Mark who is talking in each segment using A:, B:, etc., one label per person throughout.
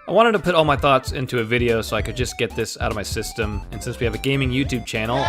A: I wanted to put all my thoughts into a video so I could just get this out of my system, and since we have a gaming YouTube channel,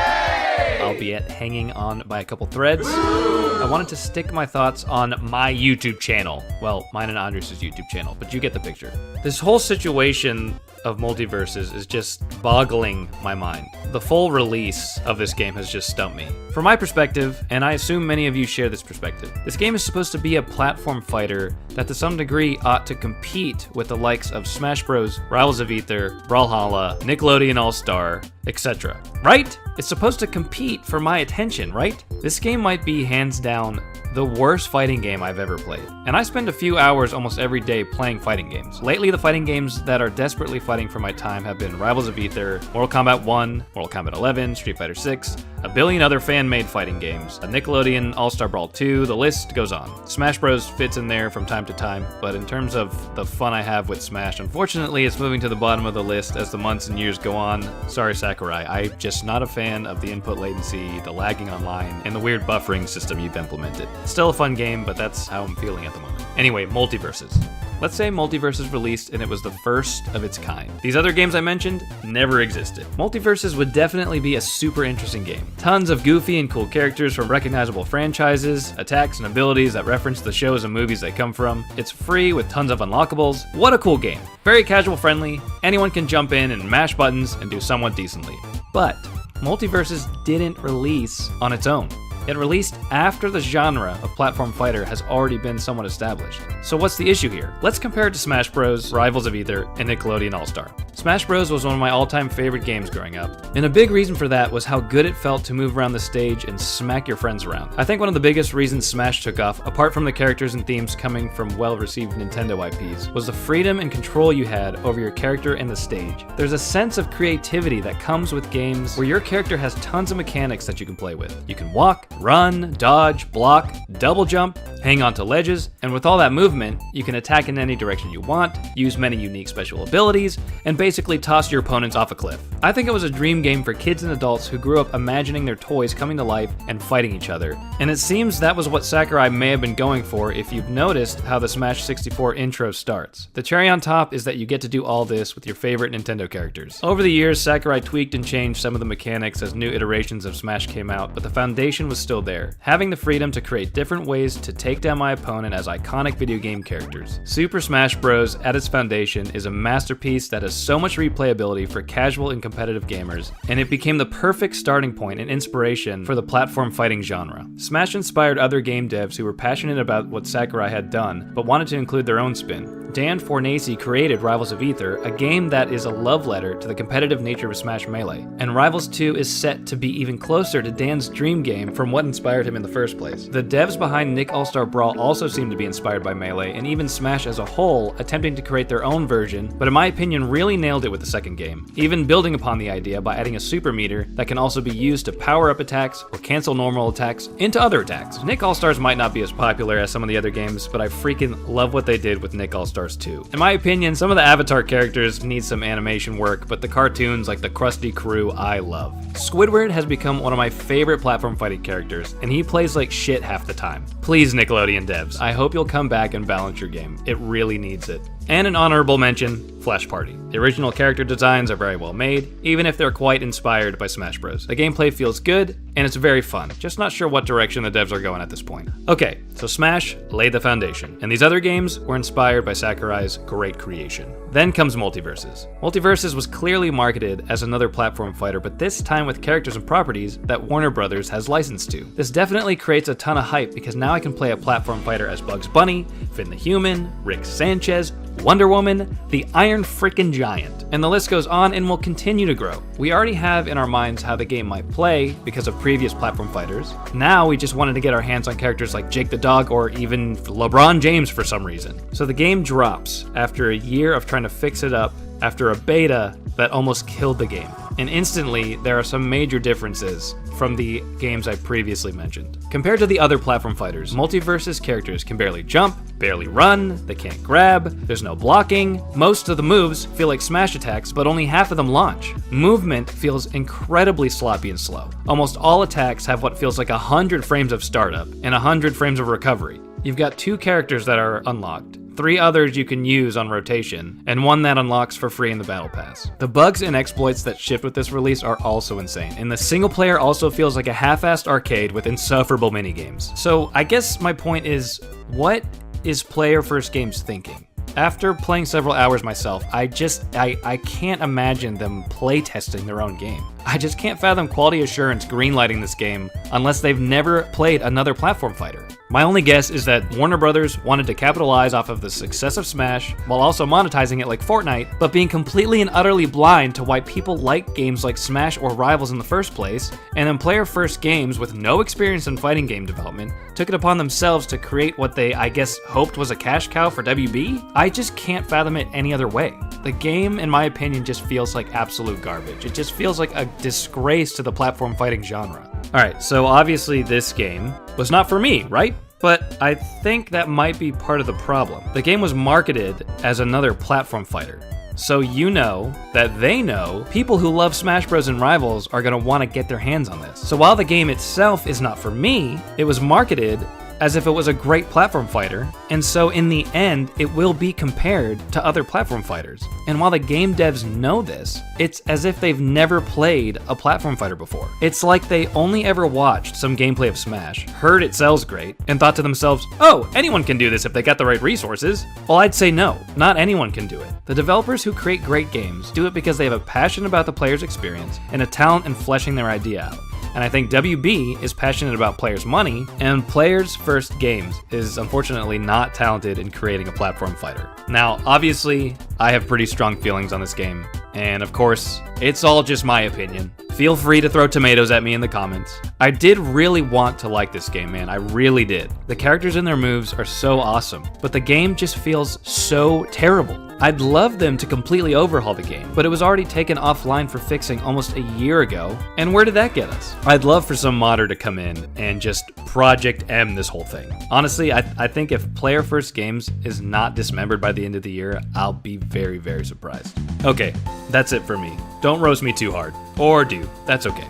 A: albeit hanging on by a couple threads, I wanted to stick my thoughts on my YouTube channel. Well, mine and Andres' YouTube channel, but you get the picture. This whole situation of Multiverses is just boggling my mind. The full release of this game has just stumped me. From my perspective, and I assume many of you share this perspective, this game is supposed to be a platform fighter that to some degree ought to compete with the likes of Smash Bros, Rivals of Aether, Brawlhalla, Nickelodeon All-Star, etc. Right? It's supposed to compete for my attention, right? This game might be hands down the worst fighting game I've ever played. And I spend a few hours almost every day playing fighting games. Lately, the fighting games that are desperately fighting for my time have been Rivals of Aether, Mortal Kombat 1, Mortal Kombat 11, Street Fighter 6, a billion other fan-made fighting games, a Nickelodeon All-Star Brawl 2, the list goes on. Smash Bros fits in there from time to time, but in terms of the fun I have with Smash, unfortunately it's moving to the bottom of the list as the months and years go on. Sorry Sakurai, I'm just not a fan of the input latency, the lagging online, and the weird buffering system you've implemented. Still a fun game, but that's how I'm feeling at the moment. Anyway, Multiverses. Let's say Multiverses released and it was the first of its kind. These other games I mentioned never existed. Multiverses would definitely be a super interesting game. Tons of goofy and cool characters from recognizable franchises, attacks and abilities that reference the shows and movies they come from. It's free with tons of unlockables. What a cool game. Very casual friendly, anyone can jump in and mash buttons and do somewhat decently. But Multiverses didn't release on its own. It released after the genre of platform fighter has already been somewhat established. So what's the issue here? Let's compare it to Smash Bros, Rivals of Aether, and Nickelodeon All-Star. Smash Bros was one of my all-time favorite games growing up, and a big reason for that was how good it felt to move around the stage and smack your friends around. I think one of the biggest reasons Smash took off, apart from the characters and themes coming from well-received Nintendo IPs, was the freedom and control you had over your character and the stage. There's a sense of creativity that comes with games where your character has tons of mechanics that you can play with. You can walk, run, dodge, block, double jump, hang onto ledges, and with all that movement, you can attack in any direction you want, use many unique special abilities, and basically toss your opponents off a cliff. I think it was a dream game for kids and adults who grew up imagining their toys coming to life and fighting each other, and it seems that was what Sakurai may have been going for if you've noticed how the Smash 64 intro starts. The cherry on top is that you get to do all this with your favorite Nintendo characters. Over the years, Sakurai tweaked and changed some of the mechanics as new iterations of Smash came out, but the foundation was still there. Having the freedom to create different ways to take down my opponent as iconic video game characters. Super Smash Bros. At its foundation is a masterpiece that has so much replayability for casual and competitive gamers, and it became the perfect starting point and inspiration for the platform fighting genre. Smash inspired other game devs who were passionate about what Sakurai had done, but wanted to include their own spin. Dan Fornace created Rivals of Aether, a game that is a love letter to the competitive nature of Smash Melee, and Rivals 2 is set to be even closer to Dan's dream game from what inspired him in the first place. The devs behind Nick All-Star Brawl also seem to be inspired by Melee, and even Smash as a whole, attempting to create their own version, but in my opinion really nailed it with the second game, even building upon the idea by adding a super meter that can also be used to power up attacks or cancel normal attacks into other attacks. Nick All-Stars might not be as popular as some of the other games, but I freaking love what they did with Nick All-Stars 2. In my opinion, some of the Avatar characters need some animation work, but the cartoons like the Krusty Crew I love. Squidward has become one of my favorite platform fighting characters, and he plays like shit half the time. Please, Nickelodeon devs, I hope you'll come back and balance your game. It really needs it. And an honorable mention, Flash Party. The original character designs are very well made, even if they're quite inspired by Smash Bros. The gameplay feels good, and it's very fun. Just not sure what direction the devs are going at this point. Okay, so Smash laid the foundation, and these other games were inspired by Sakurai's great creation. Then comes Multiverses. Multiverses was clearly marketed as another platform fighter, but this time with characters and properties that Warner Brothers has licensed to. This definitely creates a ton of hype because now I can play a platform fighter as Bugs Bunny, Finn the Human, Rick Sanchez, Wonder Woman, the Iron Frickin' Giant, and the list goes on and will continue to grow. We already have in our minds how the game might play because of previous platform fighters. Now we just wanted to get our hands on characters like Jake the Dog or even LeBron James for some reason. So the game drops after a year of trying to fix it up after a beta that almost killed the game. And instantly, there are some major differences from the games I previously mentioned. Compared to the other platform fighters, Multiverses characters can barely jump, barely run, they can't grab, there's no blocking, most of the moves feel like smash attacks, but only half of them launch. Movement feels incredibly sloppy and slow. Almost all attacks have what feels like 100 frames of startup and 100 frames of recovery. You've got 2 characters that are unlocked, 3 others you can use on rotation, and 1 that unlocks for free in the Battle Pass. The bugs and exploits that shipped with this release are also insane, and the single player also feels like a half-assed arcade with insufferable minigames. So I guess my point is, what is Player First Games thinking? After playing several hours myself, I can't imagine them playtesting their own game. I just can't fathom quality assurance greenlighting this game unless they've never played another platform fighter. My only guess is that Warner Brothers wanted to capitalize off of the success of Smash while also monetizing it like Fortnite, but being completely and utterly blind to why people like games like Smash or Rivals in the first place, and then Player First Games with no experience in fighting game development took it upon themselves to create what they, I guess, hoped was a cash cow for WB? I just can't fathom it any other way. The game, in my opinion, just feels like absolute garbage. It just feels like a disgrace to the platform fighting genre. Alright, so obviously this game was not for me, right? But I think that might be part of the problem. The game was marketed as another platform fighter. So you know that they know people who love Smash Bros. And Rivals are gonna wanna get their hands on this. So while the game itself is not for me, it was marketed as if it was a great platform fighter, and so in the end, it will be compared to other platform fighters. And while the game devs know this, it's as if they've never played a platform fighter before. It's like they only ever watched some gameplay of Smash, heard it sells great, and thought to themselves, oh, anyone can do this if they got the right resources. Well, I'd say no, not anyone can do it. The developers who create great games do it because they have a passion about the player's experience and a talent in fleshing their idea out. And I think WB is passionate about players' money, and Players First Games is unfortunately not talented in creating a platform fighter. Now, obviously, I have pretty strong feelings on this game, and of course, it's all just my opinion. Feel free to throw tomatoes at me in the comments. I did really want to like this game, man. I really did. The characters and their moves are so awesome, but the game just feels so terrible. I'd love them to completely overhaul the game, but it was already taken offline for fixing almost a year ago, and where did that get us? I'd love for some modder to come in and just Project M this whole thing. Honestly, I think if Player First Games is not dismembered by the end of the year, I'll be very, very surprised. Okay, that's it for me. Don't roast me too hard. Or do. That's okay.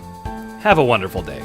A: Have a wonderful day.